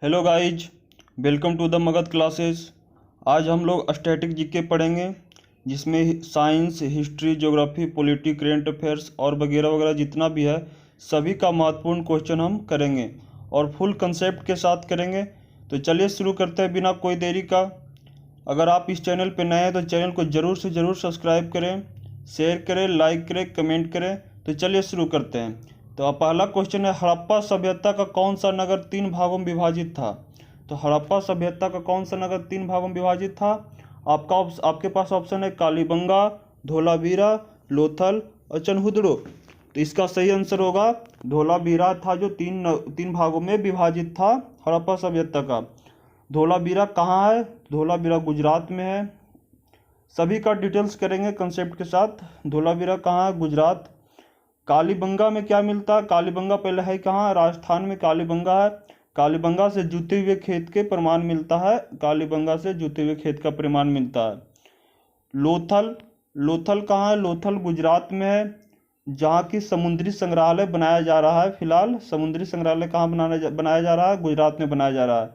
Hello guys, welcome to the Magadh classes. आज हम लोग स्टैटिक जीके पढ़ेंगे, जिसमें science, history, geography, polity, current affairs और वगैरह वगैरह जितना भी है सभी का महत्वपूर्ण क्वेश्चन हम करेंगे और फुल कंसेप्ट के साथ करेंगे। तो चलिए शुरू करते हैं बिना कोई देरी का। अगर आप इस चैनल पर नए हैं तो चैनल को ज़रूर से ज़रूर सब्सक्राइब करें, शेयर करें, लाइक करें, कमेंट करें। तो चलिए शुरू करते हैं। तो अब पहला क्वेश्चन है, हड़प्पा सभ्यता का कौन सा नगर 3 भागों में विभाजित था? तो हड़प्पा सभ्यता का कौन सा नगर 3 भागों में विभाजित था? आपके पास ऑप्शन है कालीबंगा, धोलावीरा, लोथल और चनहुदड़ो। तो इसका सही आंसर होगा धोलावीरा था, जो तीन भागों में विभाजित था हड़प्पा सभ्यता का। धोलावीरा कहाँ है? धोलावीरा गुजरात में है। सभी का डिटेल्स करेंगे कंसेप्ट के साथ। धोलावीरा कहाँ है? गुजरात। कालीबंगा में क्या मिलता है? कालीबंगा पहले है कहाँ? राजस्थान में कालीबंगा है। कालीबंगा से जुते हुए खेत के प्रमाण मिलता है। कालीबंगा से जुते हुए खेत का प्रमाण मिलता है। लोथल, लोथल कहाँ है? लोथल गुजरात में है, जहाँ की समुद्री संग्रहालय बनाया जा रहा है। फिलहाल समुद्री संग्रहालय कहाँ बनाया जा रहा है? गुजरात में बनाया जा रहा है।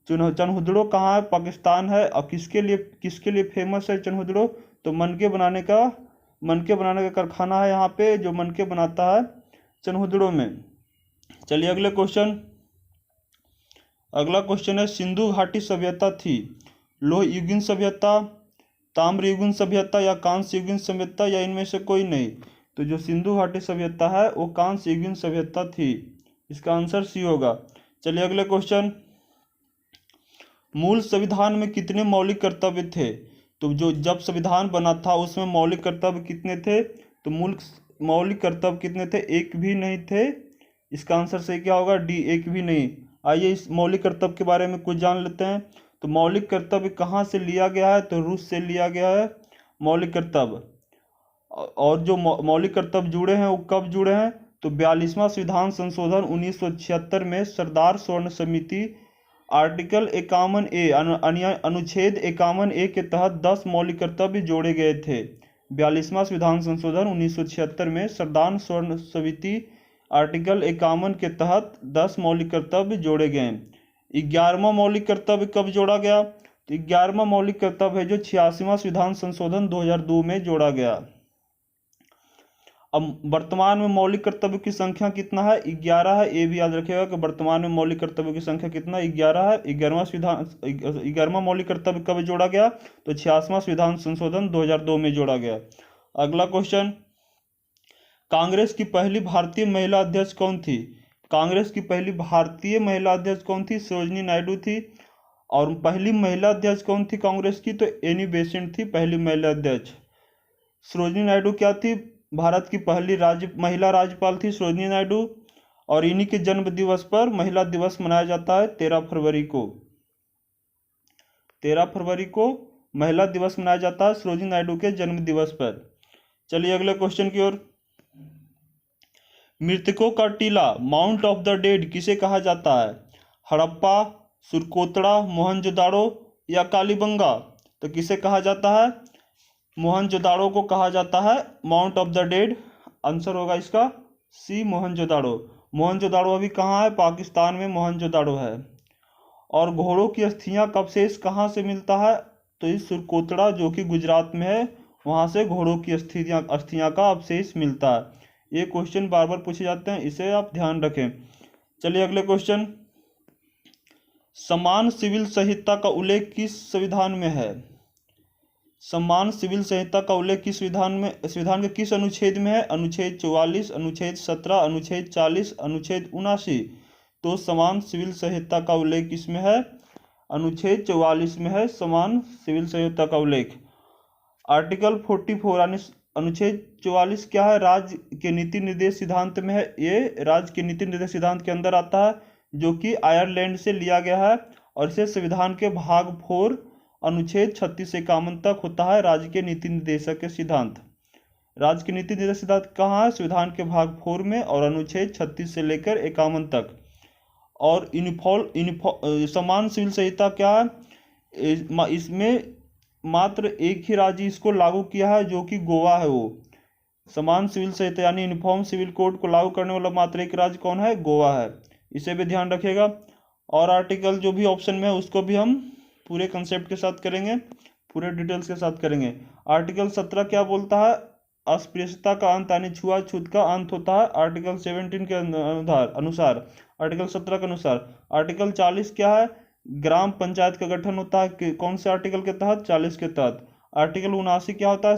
चनहुदड़ो कहाँ है? पाकिस्तान है। और किसके लिए फेमस है चनहुदड़ो? तो मनके बनाने का कारखाना है यहाँ पे, जो मनके बनाता है चनहुदड़ो में। चलिए अगला क्वेश्चन है, सिंधु घाटी सभ्यता थी लोह युगीन सभ्यता, ताम्र युगीन सभ्यता या कांस्य युगीन सभ्यता, या इनमें से कोई नहीं? तो जो सिंधु घाटी सभ्यता है वो कांस्य युगीन सभ्यता थी। इसका आंसर सी होगा। चलिए अगले क्वेश्चन, मूल संविधान में कितने मौलिक कर्तव्य थे? तो जब संविधान बना था उसमें मौलिक कर्तव्य कितने थे? तो मौलिक कर्तव्य कितने थे? एक भी नहीं थे। इसका आंसर सही क्या होगा? डी, एक भी नहीं। आइए इस मौलिक कर्तव्य के बारे में कुछ जान लेते हैं। तो मौलिक कर्तव्य कहाँ से लिया गया है? तो रूस से लिया गया है मौलिक कर्तव्य। और जो मौलिक कर्तव्य जुड़े हैं वो कब जुड़े हैं? तो 42वां संविधान संशोधन 1976 में सरदार स्वर्ण समिति आर्टिकल 51A अनुच्छेद 51A के तहत 10 मौलिक कर्तव्य जोड़े गए थे। 42वां संविधान संशोधन 1976 में सरदार स्वर्ण समिति आर्टिकल 51 के तहत 10 मौलिक कर्तव्य जोड़े गए। 11वां मौलिक कर्तव्य कब जोड़ा गया? तो 11वां मौलिक कर्तव्य है जो 86वां संविधान संशोधन 2002 में जोड़ा गया। अब वर्तमान में मौलिक कर्तव्य की संख्या कितना है? 11 है। ये भी याद रखिएगा कि वर्तमान में मौलिक कर्तव्य की संख्या कितना? 11 है। 11वां मौलिक कर्तव्य कब जोड़ा गया? तो 86वां संविधान संशोधन 2002 में जोड़ा गया। अगला क्वेश्चन, कांग्रेस की पहली भारतीय महिला अध्यक्ष कौन थी? कांग्रेस की पहली भारतीय महिला अध्यक्ष कौन थी? सरोजिनी नायडू थी। और पहली महिला अध्यक्ष कौन थी कांग्रेस की? तो एनी बेसेंट थी पहली महिला अध्यक्ष। सरोजिनी नायडू क्या थी? भारत की पहली महिला राज्यपाल थी सरोजिनी नायडू। और इन्हीं के जन्म दिवस पर महिला दिवस मनाया जाता है 13 फरवरी को। 13 फरवरी को महिला दिवस मनाया जाता है सरोजिनी नायडू के जन्म दिवस पर। चलिए अगले क्वेश्चन की ओर, मृतकों का टीला माउंट ऑफ द डेड किसे कहा जाता है? हड़प्पा, सुरकोतड़ा, मोहनजोदाड़ो या कालीबंगा? तो किसे कहा जाता है? मोहनजोदाड़ो को कहा जाता है mount of the dead. Answer होगा इसका सी, मोहनजोदाड़ो। मोहनजोदाड़ो अभी कहाँ है? पाकिस्तान में मोहनजोदाड़ो है। और घोड़ों की अस्थियां का अवशेष कहाँ से मिलता है? तो इस सुरकोतड़ा जो कि गुजरात में है, वहाँ से घोड़ों की अस्थियां का अवशेष मिलता है। ये क्वेश्चन बार बार पूछे जाते हैं, इसे आप ध्यान रखें। चलिए अगले क्वेश्चन, समान सिविल संहिता का उल्लेख किस संविधान में है? समान सिविल संहिता का उल्लेख किस संविधान के किस अनुच्छेद में है? अनुच्छेद 44, अनुच्छेद 17, अनुच्छेद 40, अनुच्छेद 79। तो समान सिविल संहिता का उल्लेख किसमें है? अनुच्छेद 44 में है समान सिविल संहिता का उल्लेख। आर्टिकल 44 यानी अनुच्छेद 44 क्या है? राज्य के नीति निर्देश सिद्धांत में है। ये राज्य के नीति निर्देश सिद्धांत के अंदर आता है, जो कि आयरलैंड से लिया गया है। और इसे संविधान के भाग 4 अनुच्छेद 36 से 51 तक होता है राज्य के नीति निर्देशक के सिद्धांत। राज्य के नीति निर्देशक सिद्धांत कहाँ है? संविधान के भाग 4 में और अनुच्छेद 36 से लेकर 51 तक। और समान सिविल संहिता क्या है? इसमें मात्र एक ही राज्य इसको लागू किया है, जो कि गोवा है। वो समान सिविल संहिता यानी यूनिफॉर्म सिविल कोड को लागू करने वाला मात्र एक राज्य कौन है? गोवा है। इसे भी ध्यान रखिएगा। और आर्टिकल जो भी ऑप्शन में है उसको भी हम पूरे कंसेप्ट के साथ करेंगे, पूरे डिटेल्स के साथ करेंगे। आर्टिकल 17 क्या बोलता है? अस्पृश्यता का अंत यानी छुआछूत का अंत होता है आर्टिकल 17 के अनुसार, आर्टिकल 17 के अनुसार। आर्टिकल 40 क्या है? ग्राम पंचायत का गठन होता है कौन से आर्टिकल के तहत? 40 के तहत। आर्टिकल 79 क्या होता है?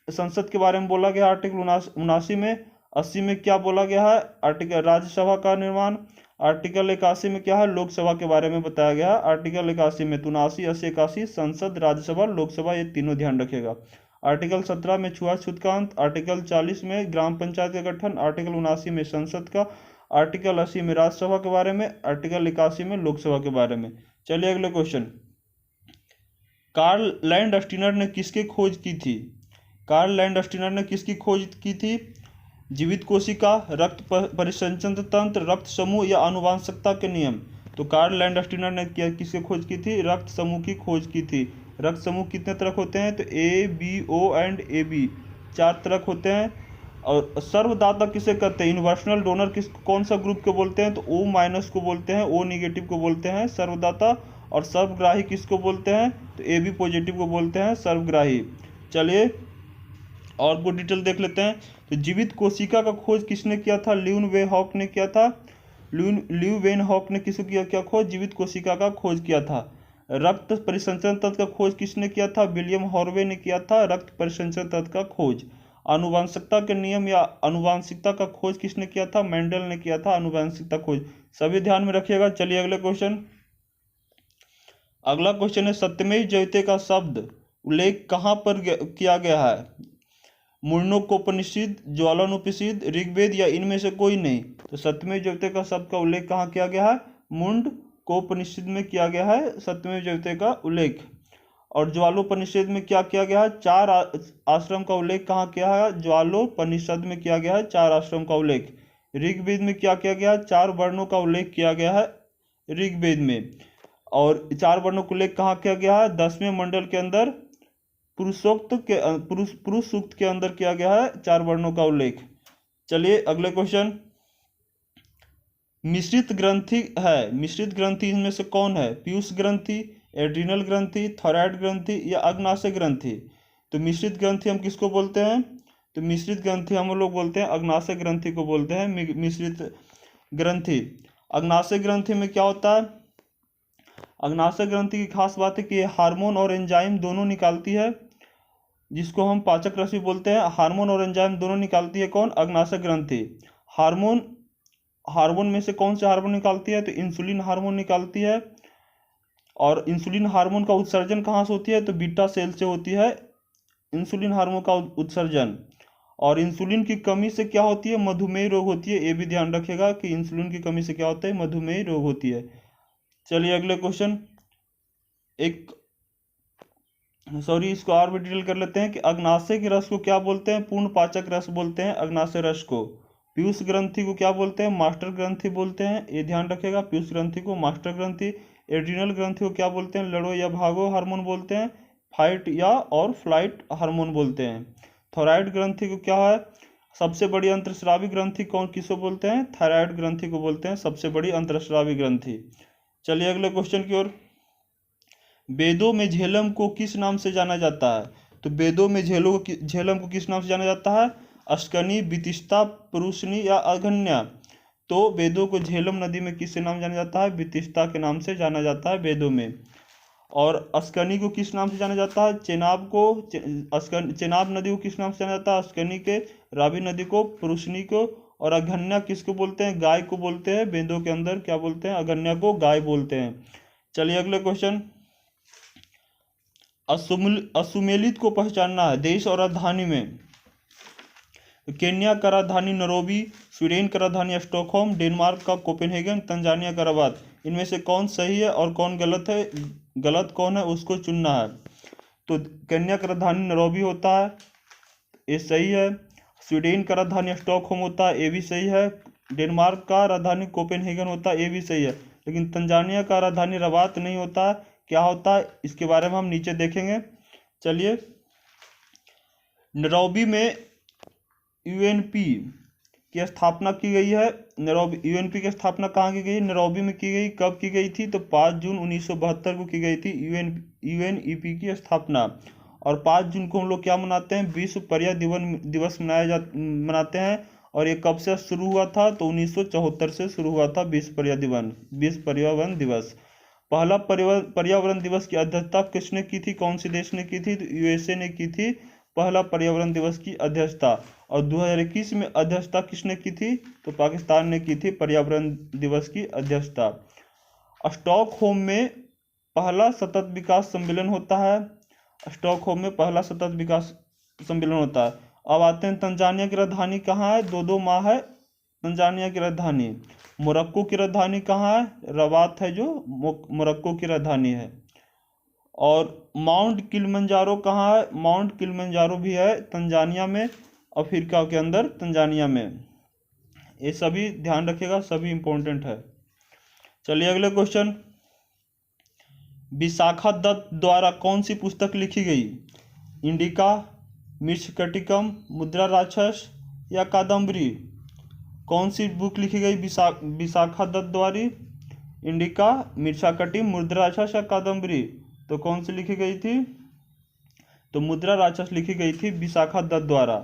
संसद के बारे में बोला गया आर्टिकल 79 में। 80 में क्या बोला गया है? आर्टिकल राज्यसभा का निर्माण। आर्टिकल 81 में क्या है? लोकसभा के बारे में बताया गया है। आर्टिकल 81 में 79, 80, 81 संसद, राज्यसभा, लोकसभा, ये तीनों ध्यान रखेगा। आर्टिकल 17 में छुआछूत का अंत। आर्टिकल 40 में ग्राम पंचायत का गठन। आर्टिकल 79 में संसद का। आर्टिकल 80 में राज्यसभा के बारे में। आर्टिकल 81 में लोकसभा के बारे में। चलिए अगले क्वेश्चन। कार्ल लैंडस्टीनर ने किसकी खोज की थी? कार्ल लैंडस्टीनर ने किसकी खोज की थी? जीवित कोशिका, रक्त परिसंचरण तंत्र, रक्त समूह या आनुवंशिकता के नियम। तो कार्ल लैंडस्टीनर ने किसकी खोज की थी? रक्त समूह की खोज की थी। रक्त समूह कितने तरह होते हैं? तो A, B, O and A B, 4 तरह होते हैं। और सर्वदाता किसे कहते हैं? यूनिवर्सल डोनर कौन सा ग्रुप को बोलते हैं? तो ओ माइनस को बोलते हैं, ओ निगेटिव को बोलते हैं सर्वदाता। और सर्वग्राही किसको बोलते हैं? तो ए बी पॉजिटिव को बोलते हैं सर्वग्राही। चलिए और वो डिटेल देख लेते हैं। तो जीवित कोशिका का खोज किसने किया था? ल्यूवेनहॉक ने किया था। ल्यूवेनहॉक ने किसको किया क्या खोज? जीवित कोशिका का खोज किया था। रक्त परिसंचरण तंत्र का खोज किसने किया था? विलियम हॉर्वे ने किया था रक्त परिसंचरण तंत्र का खोज। आनुवंशिकता के नियम या आनुवंशिकता का खोज किसने किया था? मेंडल ने किया था आनुवंशिकता खोज। सभी ध्यान में रखिएगा। चलिए अगले क्वेश्चन। अगला क्वेश्चन है सत्यमेव जयते का शब्द उल्लेख कहाँ पर किया गया है? मुंडकोपनिषद, ज्वालानुपनिषद, ऋग्वेद या इनमें से कोई नहीं। तो सत्यमेव जयते का शब्द का उल्लेख कहाँ किया गया है? मुंडकोपनिषद में किया गया है सत्यमेव जयते का उल्लेख। और ज्वालोपनिषद में क्या किया गया है? 4 आश्रम का उल्लेख कहाँ किया है? ज्वालोपनिषद में किया गया है 4 आश्रम का उल्लेख। ऋग्वेद में क्या किया गया है? 4 वर्णों का उल्लेख किया गया है ऋग्वेद में। और 4 वर्णों का उल्लेख कहाँ किया गया है? 10वें मंडल के अंदर पुरुष सूक्त के अंदर किया गया है 4 वर्णों का उल्लेख। चलिए अगले क्वेश्चन। मिश्रित ग्रंथि है, मिश्रित ग्रंथि इनमें से कौन है? पीयूष ग्रंथि, एड्रिनल ग्रंथि, थायराइड ग्रंथि या अग्नाशय ग्रंथि। तो मिश्रित ग्रंथि हम किसको बोलते हैं? तो मिश्रित ग्रंथि हम लोग बोलते हैं अग्नाशय ग्रंथि को बोलते हैं मिश्रित ग्रंथि। अग्नाशय ग्रंथि में क्या होता है? अग्नाशय ग्रंथि की खास बात है कि ये हार्मोन और एंजाइम दोनों निकालती है, जिसको हम पाचक रस भी बोलते हैं। हार्मोन और एंजाइम दोनों निकालती है कौन? अग्नाशय ग्रंथि। हार्मोन में से कौन से हार्मोन निकालती है? तो इंसुलिन हार्मोन निकालती है। और इंसुलिन हार्मोन का उत्सर्जन कहाँ से होती है? तो बीटा सेल से होती है इंसुलिन हार्मोन का उत्सर्जन। और इंसुलिन की कमी से क्या होती है? मधुमेह रोग होती है। ये भी ध्यान रखेगा कि इंसुलिन की कमी से क्या होता है? मधुमेह रोग होती है। चलिए अगले क्वेश्चन। इसको और भी डिटेल कर लेते हैं कि अग्नाशय के रस को क्या बोलते हैं? पूर्ण पाचक रस बोलते हैं अग्नाशय रस को। पीयूष ग्रंथि को क्या बोलते हैं? मास्टर ग्रंथि बोलते हैं। ये ध्यान रखेगा, पीयूष ग्रंथि को मास्टर ग्रंथि। एड्रिनल ग्रंथि को क्या बोलते हैं? लड़ो या भागो हार्मोन बोलते हैं। फाइट या और फ्लाइट हार्मोन बोलते हैं। थायराइड ग्रंथि को क्या है? सबसे बड़ी अंतरस्रावी ग्रंथि किसको बोलते हैं? थायराइड ग्रंथि को बोलते हैं सबसे बड़ी अंतरस्रावी ग्रंथि। चलिए अगले क्वेश्चन की ओर। वेदों में झेलम को किस नाम से जाना जाता है? तो वेदों में झेलम को किस नाम से जाना जाता है? अस्कनी, वितिष्ठा, पुरुषनी या अगन्या। तो वेदों को झेलम नदी में किस नाम जाना जाता है? वितिष्ठा के नाम से जाना जाता है वेदों में। और अस्कनी को किस नाम से जाना जाता है? चेनाब नदी को किस नाम से जाना जाता है? अस्कनी के। रावी नदी को, पुरुषनी को। और अगन्या किसको बोलते हैं? गाय को बोलते हैं। वेदों के अंदर क्या बोलते हैं? अगन्या को गाय बोलते हैं। चलिए अगले क्वेश्चन। असुमेलित को पहचानना है। देश और राजधानी में केन्या का राजधानी नैरोबी, स्वीडन का राजधानी स्टॉकहोम, डेनमार्क का कोपेनहेगन, तंजानिया का रबात। इनमें से कौन सही है और कौन गलत है? गलत कौन है उसको चुनना है। तो केन्या का राजधानी नैरोबी होता है, ये सही है। स्वीडन का राजधानी स्टॉकहोम होता है, ये भी सही है। डेनमार्क का राजधानी कोपेनहेगन होता है, ये भी सही है। लेकिन तंजानिया का राजधानी रबात नहीं होता है। क्या होता है इसके बारे में हम नीचे देखेंगे। चलिए। नैरोबी में यूएनपी की स्थापना की गई है। नैरोबी यूएनपी की स्थापना कहाँ की गई? नैरोबी में की गई। कब की गई थी? तो 5 जून 1972 को की गई थी यूएनईपी की स्थापना। और 5 जून को हम लोग क्या मनाते हैं? विश्व पर्यावरण दिवस मनाते हैं। और ये कब से शुरू हुआ था? तो 1974 से शुरू हुआ था विश्व पर्यावरण दिवस। पहला पर्यावरण दिवस की अध्यक्षता किसने की थी? कौन से देश ने की थी? तो यूएसए ने की थी पहला पर्यावरण दिवस की अध्यक्षता। और 2021 में अध्यक्षता किसने की थी? तो पाकिस्तान ने की थी पर्यावरण दिवस की अध्यक्षता। स्टॉकहोम में पहला सतत विकास सम्मेलन होता है। स्टॉकहोम में पहला सतत विकास सम्मेलन होता है। अब आते हैं तंजानिया की राजधानी कहाँ है? दोदोमा है तंजानिया की राजधानी। मोरक्को की राजधानी कहाँ है? रबात है जो मोरक्को की राजधानी है। और माउंट किलिमंजारो कहाँ है? माउंट किलिमंजारो भी है तंजानिया में, अफ्रीका के अंदर तंजानिया में। ये सभी ध्यान रखिएगा, सभी इंपॉर्टेंट है। चलिए अगले क्वेश्चन। विशाखा दत्त द्वारा कौन सी पुस्तक लिखी गई? इंडिका, मृच्छकटिकम, मुद्रा राक्षस या कादम्बरी? कौन सी बुक लिखी गई विशाखा दत्त द्वारा? इंडिका, मृच्छकटिकम, मुद्रा राक्षस या कादम्बरी? तो कौन सी लिखी गई थी? तो मुद्रा राक्षस लिखी गई थी विशाखा दत्त द्वारा।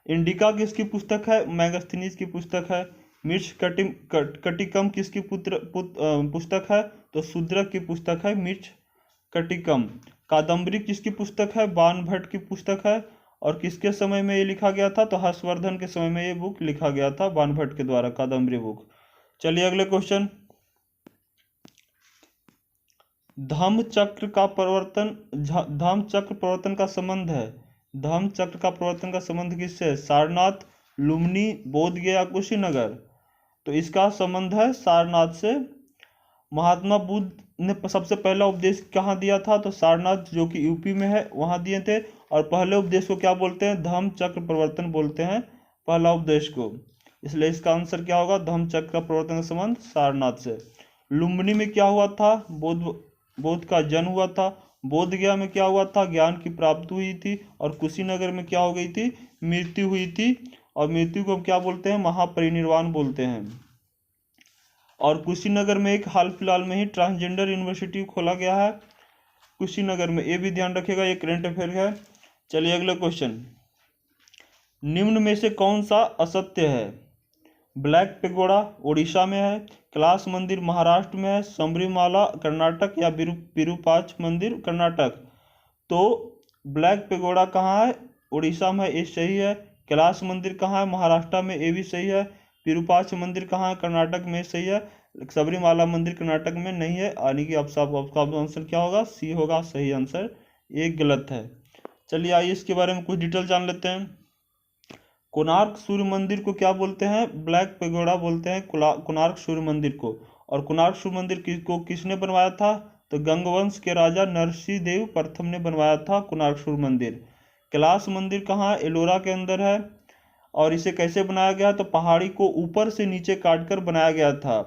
इंडिका किसकी पुस्तक है? मैगस्थनीज की पुस्तक है। मृच्छकटिकम किसकी पुस्तक है? तो शूद्रक की पुस्तक है मृच्छकटिकम। कादम्बरी किसकी पुस्तक है? बाणभट्ट की पुस्तक है। और किसके समय में ये लिखा गया था? तो हर्षवर्धन के समय में ये बुक लिखा गया था बाणभट्ट के द्वारा, कादम्बरी बुक। चलिए अगले क्वेश्चन। धम्मचक्र प्रवर्तन का संबंध है। धम्मचक्र का प्रवर्तन का संबंध किससे है? सारनाथ, लुम्बिनी, बोध गया, कुशीनगर? तो इसका संबंध है सारनाथ से। महात्मा बुद्ध ने सबसे पहला उपदेश कहाँ दिया था? तो सारनाथ, जो कि यूपी में है, वहाँ दिए थे। और पहले उपदेश को क्या बोलते हैं? धम्मचक्र प्रवर्तन बोलते हैं पहला उपदेश को। इसलिए इसका आंसर क्या होगा? धम्मचक्र का प्रवर्तन का संबंध सारनाथ से। लुम्बिनी में क्या हुआ था? बौद्ध का जन्म हुआ था। बोध गया में क्या हुआ था? ज्ञान की प्राप्ति हुई थी। और कुशीनगर में क्या हो गई थी? मृत्यु हुई थी। और मृत्यु को हम क्या बोलते हैं? महापरिनिर्वाण बोलते हैं। और कुशीनगर में एक हाल फिलहाल में ही ट्रांसजेंडर यूनिवर्सिटी खोला गया है कुशीनगर में, ये भी ध्यान रखिएगा, ये करंट अफेयर है। चलिए अगला क्वेश्चन। निम्न में से कौन सा असत्य है? ब्लैक पेगोडा उड़ीसा में है, कैलाश मंदिर महाराष्ट्र में है, सबरीमाला कर्नाटक या विरूपाक्ष मंदिर कर्नाटक? तो ब्लैक पेगोडा कहाँ है? उड़ीसा में, ये सही है। कैलाश मंदिर कहाँ है? महाराष्ट्र में, ये भी सही है। विरूपाक्ष मंदिर कहाँ है? कर्नाटक में, सही है। सबरीमाला मंदिर कर्नाटक में नहीं है, यानी कि आपका आंसर क्या होगा? सी होगा सही आंसर, ये गलत है। चलिए आइए इसके बारे में कुछ डिटेल जान लेते हैं। कोणार्क सूर्य मंदिर को क्या बोलते हैं? ब्लैक पेगोडा बोलते हैं कोणार्क सूर्य मंदिर को। और कोणार्क सूर्य मंदिर को किसने बनवाया था? तो गंगवंश के राजा नरसिंह देव प्रथम ने बनवाया था कोणार्क सूर्य मंदिर। कैलाश मंदिर कहाँ है? एलोरा के अंदर है। और इसे कैसे बनाया गया? तो पहाड़ी को ऊपर से नीचे काटकर बनाया गया था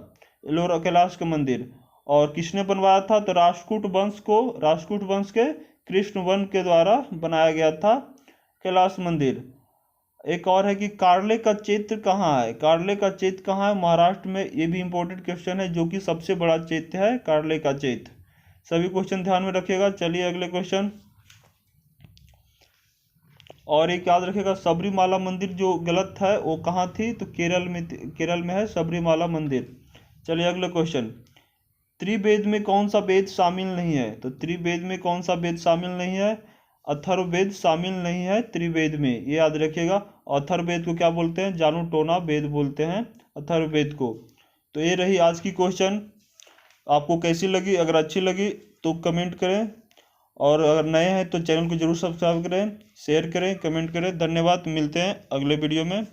एलोरा कैलाश का मंदिर। और किसने बनवाया था? तो राष्ट्रकूट वंश के कृष्णवन के द्वारा बनाया गया था कैलाश मंदिर। एक और है कि कार्ले का चैत्य कहाँ है? कार्ले का चैत्य कहाँ है? महाराष्ट्र में, ये भी इंपॉर्टेंट क्वेश्चन है, जो कि सबसे बड़ा चैत्य है कार्ले का चैत्य। सभी क्वेश्चन ध्यान में रखिएगा। चलिए अगले क्वेश्चन। और एक याद रखिएगा, सबरीमाला मंदिर जो गलत है वो कहाँ थी? तो केरल में है सबरीमाला मंदिर। चलिए अगले क्वेश्चन। त्रिवेद में कौन सा वेद शामिल नहीं है? तो त्रिवेद में कौन सा वेद शामिल नहीं है? अथर्ववेद शामिल नहीं है त्रिवेद में, ये याद रखिएगा। अथर्ववेद को क्या बोलते हैं? जानुटोना वेद बोलते हैं अथर्ववेद को। तो ये रही आज की क्वेश्चन। आपको कैसी लगी? अगर अच्छी लगी तो कमेंट करें, और अगर नए हैं तो चैनल को जरूर सब्सक्राइब करें, शेयर करें, कमेंट करें। धन्यवाद, मिलते हैं अगले वीडियो में।